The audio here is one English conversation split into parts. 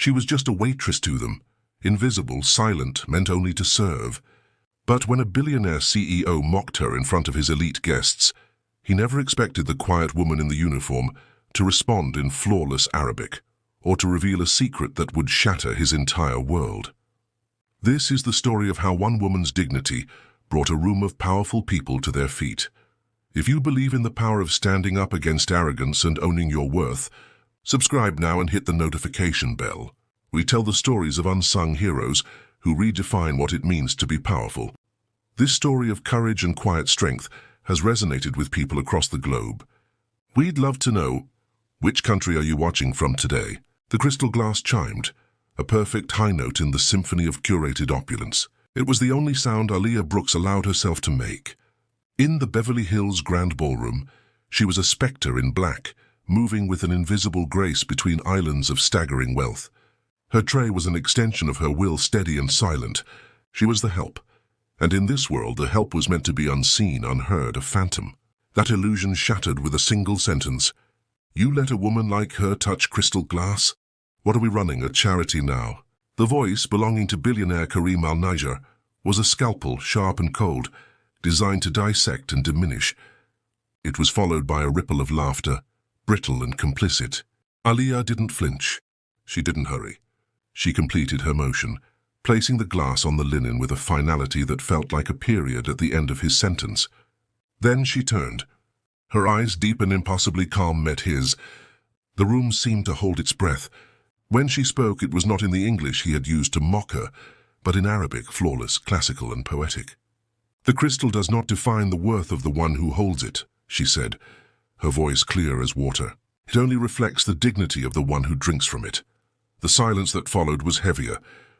She was just a waitress to them, invisible, silent, meant only to serve. But when a billionaire CEO mocked her in front of his elite guests, he never expected the quiet woman in the uniform to respond in flawless Arabic, or to reveal a secret that would shatter his entire world. This is the story of how one woman's dignity brought a room of powerful people to their feet. If you believe in the power of standing up against arrogance and owning your worth, subscribe now and hit the notification bell. We tell the stories of unsung heroes who redefine what it means to be powerful. This story of courage and quiet strength has resonated with people across the globe. We'd love to know, which country are you watching from today? The crystal glass chimed, a perfect high note in the symphony of curated opulence. It was the only sound Aaliyah Brooks allowed herself to make. In the Beverly Hills Grand Ballroom, she was a spectre in black, moving with an invisible grace between islands of staggering wealth. Her tray was an extension of her will, steady and silent. She was the help. And in this world, the help was meant to be unseen, unheard, a phantom. That illusion shattered with a single sentence. You let a woman like her touch crystal glass? What are we running, a charity now? The voice, belonging to billionaire al-Najar, was a scalpel, sharp and cold, designed to dissect and diminish. It was followed by a ripple of laughter, brittle and complicit. Aaliyah didn't flinch. She didn't hurry. She completed her motion, placing the glass on the linen with a finality that felt like a period at the end of his sentence. Then she turned. Her eyes, deep and impossibly calm, met his. The room seemed to hold its breath. When she spoke, it was not in the English he had used to mock her, but in Arabic, flawless, classical and poetic. The crystal does not define the worth of the one who holds it, she said, her voice clear as water. It only reflects the dignity of the one who drinks from it. The silence that followed was heavier,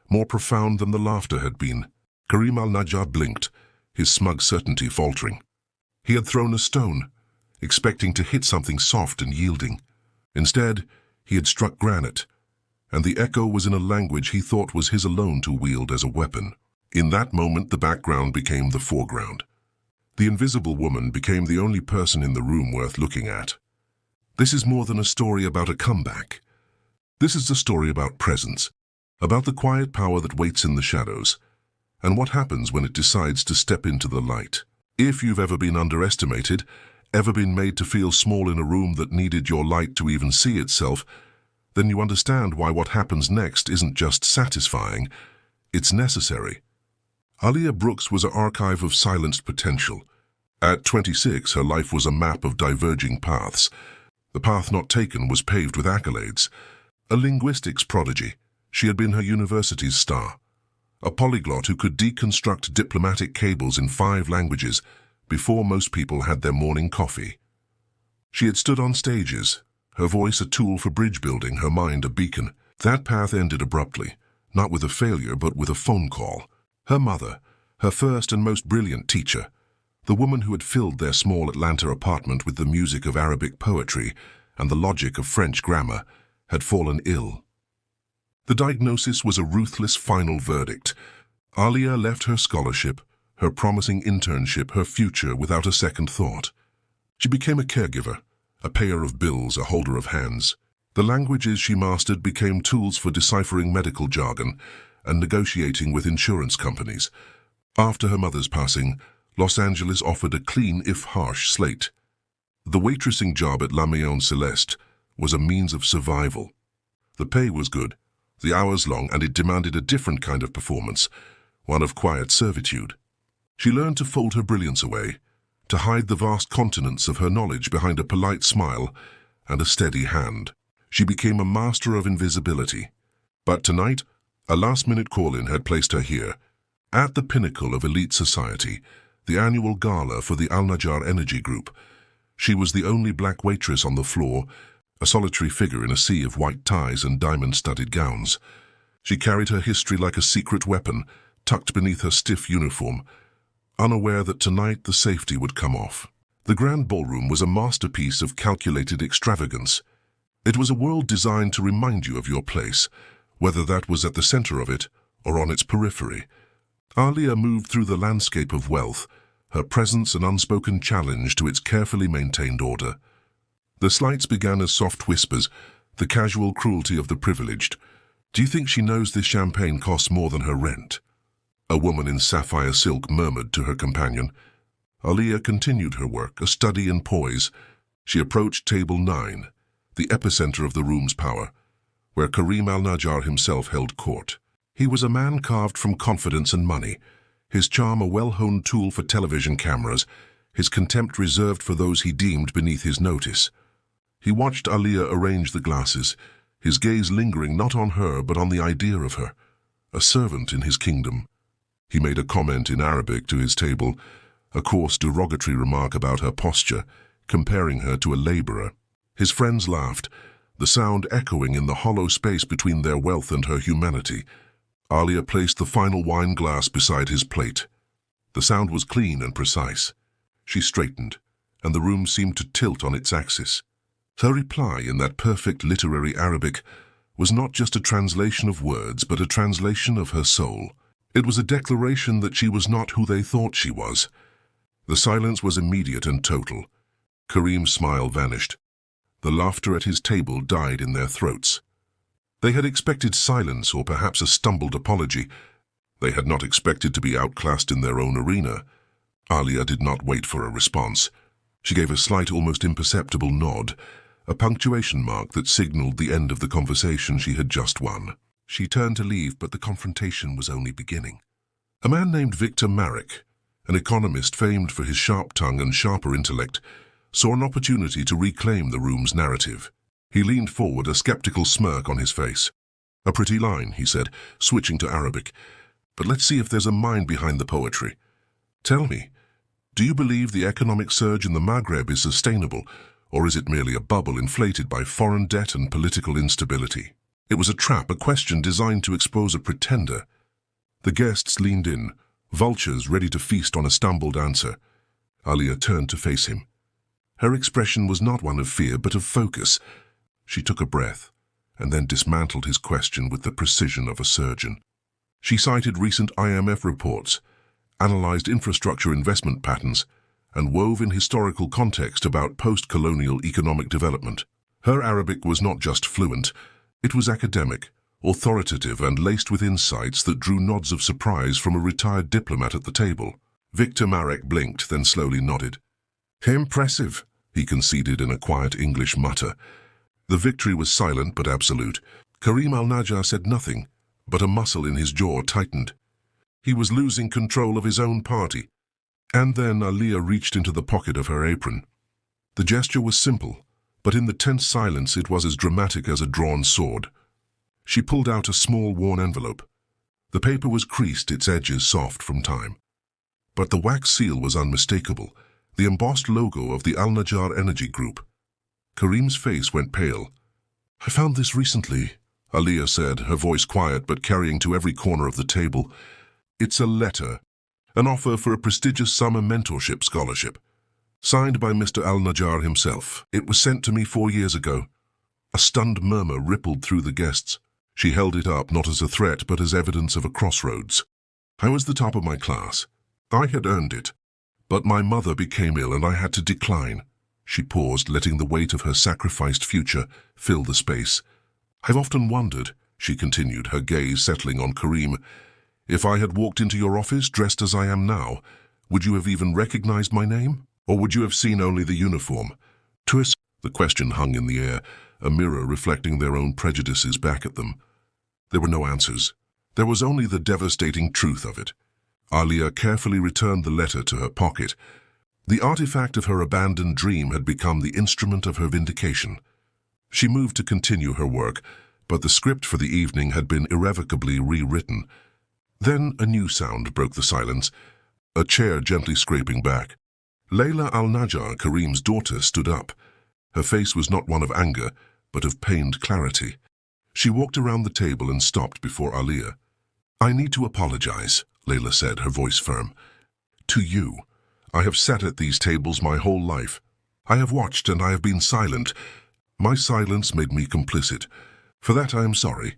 more profound than the laughter had been. al-Najar blinked, his smug certainty faltering. He had thrown a stone, expecting to hit something soft and yielding. Instead, he had struck granite, and the echo was in a language he thought was his alone to wield as a weapon. In that moment, the background became the foreground. The invisible woman became the only person in the room worth looking at. This is more than a story about a comeback. This is a story about presence, about the quiet power that waits in the shadows, and what happens when it decides to step into the light. If you've ever been underestimated, ever been made to feel small in a room that needed your light to even see itself, then you understand why what happens next isn't just satisfying, it's necessary. Aaliyah Brooks was an archive of silenced potential. At 26, her life was a map of diverging paths. The path not taken was paved with accolades. A linguistics prodigy, she had been her university's star. A polyglot who could deconstruct diplomatic cables in 5 languages before most people had their morning coffee. She had stood on stages, her voice a tool for bridge building, her mind a beacon. That path ended abruptly, not with a failure but with a phone call. Her mother, her first and most brilliant teacher, the woman who had filled their small Atlanta apartment with the music of Arabic poetry and the logic of French grammar, had fallen ill. The diagnosis was a ruthless final verdict. Aaliyah left her scholarship, her promising internship, her future without a second thought. She became a caregiver, a payer of bills, a holder of hands. The languages she mastered became tools for deciphering medical jargon and negotiating with insurance companies. After her mother's passing, Los Angeles offered a clean, if harsh, slate. The waitressing job at La Maison Celeste was a means of survival. The pay was good, the hours long, and it demanded a different kind of performance, one of quiet servitude. She learned to fold her brilliance away, to hide the vast continents of her knowledge behind a polite smile and a steady hand. She became a master of invisibility. But tonight, a last-minute call-in had placed her here, at the pinnacle of elite society, the annual gala for the al-Najar Energy Group. She was the only black waitress on the floor, a solitary figure in a sea of white ties and diamond-studded gowns. She carried her history like a secret weapon, tucked beneath her stiff uniform, unaware that tonight the safety would come off. The Grand Ballroom was a masterpiece of calculated extravagance. It was a world designed to remind you of your place, whether that was at the center of it or on its periphery. Aaliyah moved through the landscape of wealth, her presence an unspoken challenge to its carefully maintained order. The slights began as soft whispers, the casual cruelty of the privileged. Do you think she knows this champagne costs more than her rent? A woman in sapphire silk murmured to her companion. Aliyah continued her work, a study in poise. She approached table 9, the epicenter of the room's power, where Karim al-Najar himself held court. He was a man carved from confidence and money, his charm a well-honed tool for television cameras, his contempt reserved for those he deemed beneath his notice. He watched Aliyah arrange the glasses, his gaze lingering not on her but on the idea of her, a servant in his kingdom. He made a comment in Arabic to his table, a coarse derogatory remark about her posture, comparing her to a laborer. His friends laughed, the sound echoing in the hollow space between their wealth and her humanity. Aliyah placed the final wine glass beside his plate. The sound was clean and precise. She straightened, and the room seemed to tilt on its axis. Her reply in that perfect literary Arabic was not just a translation of words, but a translation of her soul. It was a declaration that she was not who they thought she was. The silence was immediate and total. Karim's smile vanished. The laughter at his table died in their throats. They had expected silence or perhaps a stumbled apology. They had not expected to be outclassed in their own arena. Aliyah did not wait for a response. She gave a slight, almost imperceptible nod, a punctuation mark that signaled the end of the conversation she had just won. She turned to leave, but the confrontation was only beginning. A man named Victor Marek, an economist famed for his sharp tongue and sharper intellect, saw an opportunity to reclaim the room's narrative. He leaned forward, a skeptical smirk on his face. "A pretty line," he said, switching to Arabic. "But let's see if there's a mind behind the poetry. Tell me, do you believe the economic surge in the Maghreb is sustainable, or is it merely a bubble inflated by foreign debt and political instability?" It was a trap, a question designed to expose a pretender. The guests leaned in, vultures ready to feast on a stumbled answer. Aliyah turned to face him. Her expression was not one of fear, but of focus. She took a breath, and then dismantled his question with the precision of a surgeon. She cited recent IMF reports, analyzed infrastructure investment patterns, and wove in historical context about post-colonial economic development. Her Arabic was not just fluent, it was academic, authoritative, and laced with insights that drew nods of surprise from a retired diplomat at the table. Victor Marek blinked, then slowly nodded. "Impressive," he conceded in a quiet English mutter. The victory was silent but absolute. Karim al-Najar said nothing, but a muscle in his jaw tightened. He was losing control of his own party. And then Aliyah reached into the pocket of her apron. The gesture was simple, but in the tense silence it was as dramatic as a drawn sword. She pulled out a small worn envelope. The paper was creased, its edges soft from time. But the wax seal was unmistakable, the embossed logo of the al-Najar Energy Group. Karim's face went pale. "I found this recently," Aliyah said, her voice quiet but carrying to every corner of the table. "It's a letter, an offer for a prestigious summer mentorship scholarship, signed by Mr. al-Najar himself. It was sent to me 4 years ago." A stunned murmur rippled through the guests. She held it up not as a threat but as evidence of a crossroads. "I was the top of my class. I had earned it. But my mother became ill and I had to decline." She paused, letting the weight of her sacrificed future fill the space. "I've often wondered," she continued, her gaze settling on Karim, "if I had walked into your office dressed as I am now, would you have even recognized my name? Or would you have seen only the uniform?" Twist. The question hung in the air, a mirror reflecting their own prejudices back at them. There were no answers. There was only the devastating truth of it. Aliyah carefully returned the letter to her pocket. The artifact of her abandoned dream had become the instrument of her vindication. She moved to continue her work, but the script for the evening had been irrevocably rewritten. Then a new sound broke the silence, a chair gently scraping back. Layla al-Najar, Karim's daughter, stood up. Her face was not one of anger, but of pained clarity. She walked around the table and stopped before Aliyah. "I need to apologize," Layla said, her voice firm. "To you. I have sat at these tables my whole life. I have watched and I have been silent. My silence made me complicit. For that I am sorry.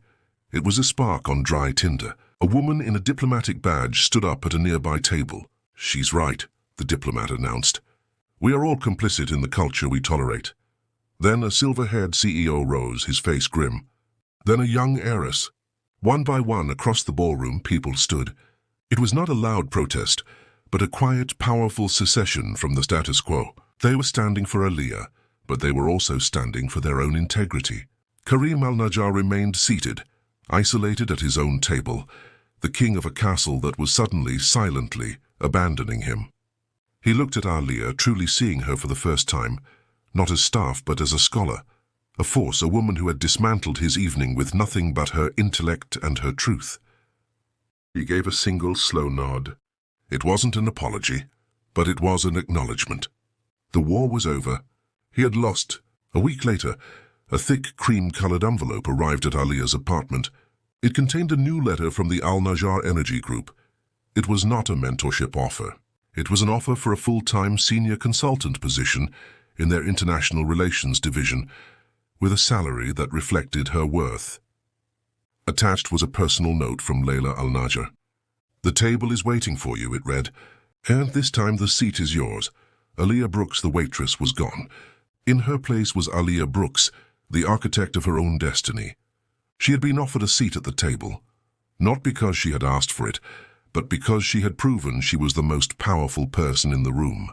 It was a spark on dry tinder." A woman in a diplomatic badge stood up at a nearby table. "She's right," the diplomat announced. "We are all complicit in the culture we tolerate." Then a silver-haired CEO rose, his face grim. Then a young heiress, One by one across the ballroom, people stood. It was not a loud protest, but a quiet, powerful secession from the status quo. They were standing for Aliyah, but they were also standing for their own integrity. Karim al-Najar remained seated, isolated at his own table, the king of a castle that was suddenly, silently, abandoning him. He looked at Aliyah, truly seeing her for the first time, not as staff but as a scholar, a force, a woman who had dismantled his evening with nothing but her intellect and her truth. He gave a single, slow nod. It wasn't an apology, but it was an acknowledgement. The war was over. He had lost. A week later, a thick, cream-colored envelope arrived at Aliyah's apartment. It contained a new letter from the al-Najar Energy Group. It was not a mentorship offer. It was an offer for a full-time senior consultant position in their international relations division, with a salary that reflected her worth. Attached was a personal note from Layla al-Najar. "The table is waiting for you," it read, "and this time the seat is yours." Aliyah Brooks, the waitress, was gone. In her place was Aliyah Brooks, the architect of her own destiny. She had been offered a seat at the table, not because she had asked for it, but because she had proven she was the most powerful person in the room.